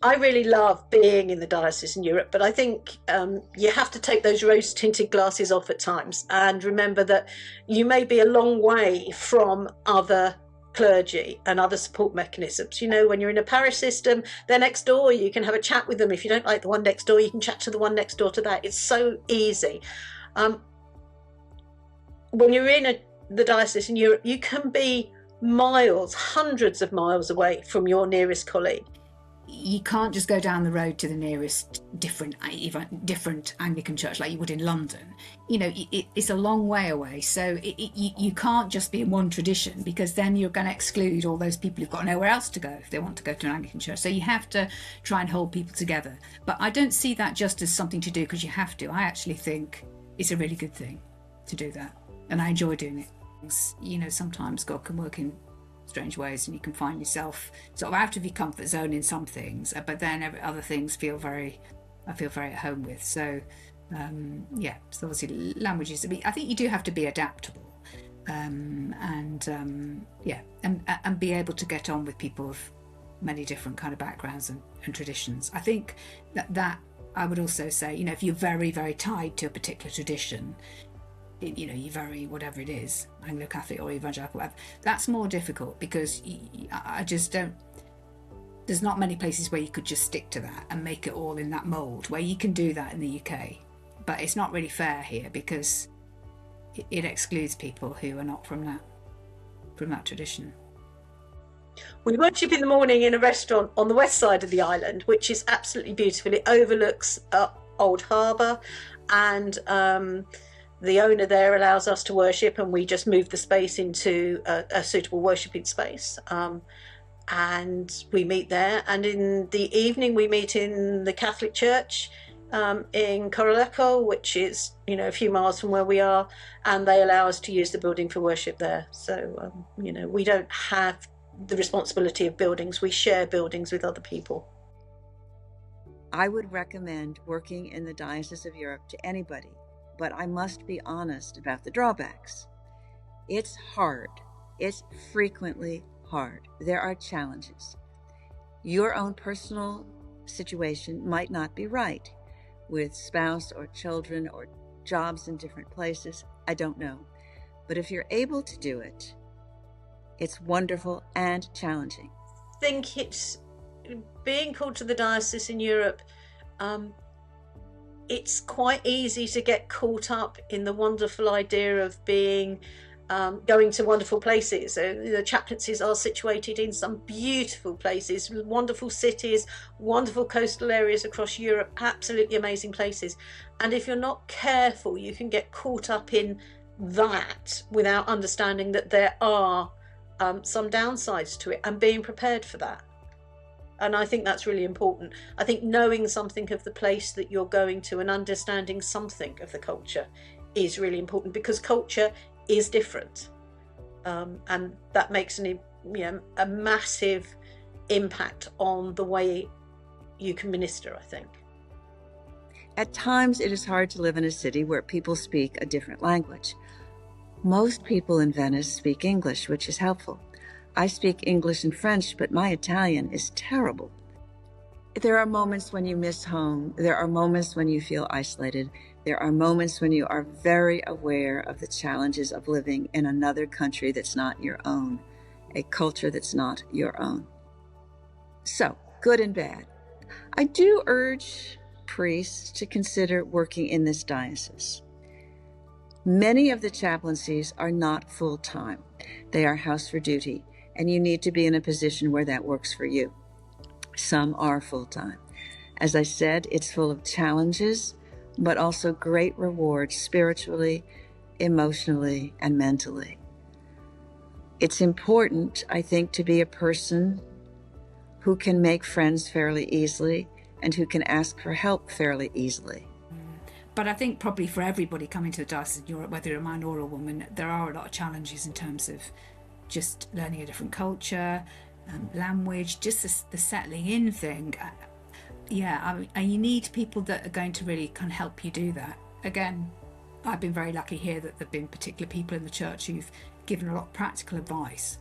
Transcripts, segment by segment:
I really love being in the diocese in Europe, but I think you have to take those rose tinted glasses off at times and remember that you may be a long way from other clergy and other support mechanisms. You know, when you're in a parish system, they're next door, you can have a chat with them. If you don't like the one next door, you can chat to the one next door to that. It's so easy. Um, when you're in the diocese in Europe, you can be miles, hundreds of miles away from your nearest colleague. You can't just go down the road to the nearest different Anglican church like you would in London. You know, it's a long way away, so you can't just be in one tradition, because then you're going to exclude all those people who've got nowhere else to go if they want to go to an Anglican church. So you have to try and hold people together. But I don't see that just as something to do because you have to. I actually think it's a really good thing to do that, and I enjoy doing it. You know, sometimes God can work in strange ways and you can find yourself sort of out of your comfort zone in some things, but then other things I feel very at home with. So yeah, so obviously languages, I think you do have to be adaptable, yeah, and be able to get on with people of many different kind of backgrounds and traditions. I think that I would also say, you know, if you're very, very tied to a particular tradition, you know, you're very, whatever it is, Anglo-Catholic or evangelical, whatever, that's more difficult, because I just don't, there's not many places where you could just stick to that and make it all in that mould, where you can do that in the UK. But it's not really fair here, because it excludes people who are not from that tradition. We worship in the morning in a restaurant on the west side of the island, which is absolutely beautiful. It overlooks Old Harbour, and the owner there allows us to worship, and we just move the space into a suitable worshipping space. And we meet there. And in the evening, we meet in the Catholic Church in Coraleco, which is, you know, a few miles from where we are. And they allow us to use the building for worship there. So, you know, we don't have the responsibility of buildings. We share buildings with other people. I would recommend working in the Diocese of Europe to anybody, but I must be honest about the drawbacks. It's hard. It's frequently hard. There are challenges. Your own personal situation might not be right with spouse or children or jobs in different places. I don't know. But if you're able to do it, it's wonderful and challenging. I think it's being called to the diocese in Europe. It's quite easy to get caught up in the wonderful idea of being going to wonderful places. The chaplaincies are situated in some beautiful places, wonderful cities, wonderful coastal areas across Europe, absolutely amazing places. And if you're not careful, you can get caught up in that without understanding that there are some downsides to it, and being prepared for that. And I think that's really important. I think knowing something of the place that you're going to and understanding something of the culture is really important, because culture is different. And that makes a massive impact on the way you can minister, I think. At times, it is hard to live in a city where people speak a different language. Most people in Venice speak English, which is helpful. I speak English and French, but my Italian is terrible. There are moments when you miss home. There are moments when you feel isolated. There are moments when you are very aware of the challenges of living in another country that's not your own, a culture that's not your own. So, good and bad. I do urge priests to consider working in this diocese. Many of the chaplaincies are not full-time. They are house for duty, and you need to be in a position where that works for you. Some are full-time. As I said, it's full of challenges, but also great rewards spiritually, emotionally, and mentally. It's important, I think, to be a person who can make friends fairly easily and who can ask for help fairly easily. But I think probably for everybody coming to the Diocese of Europe, whether you're a man or a woman, there are a lot of challenges in terms of just learning a different culture, language, just the settling in thing. And you need people that are going to really kind of help you do that. Again, I've been very lucky here that there have been particular people in the church who've given a lot of practical advice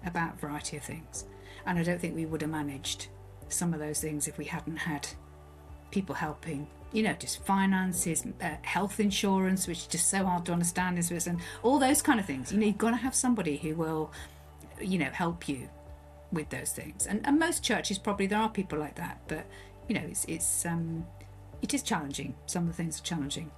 about a variety of things. And I don't think we would have managed some of those things if we hadn't had people helping, you know, just finances, health insurance, which is just so hard to understand in Switzerland, all those kind of things. You know, you've got to have somebody who will, you know, help you with those things. And most churches, probably there are people like that, but you know, it is challenging. Some of the things are challenging.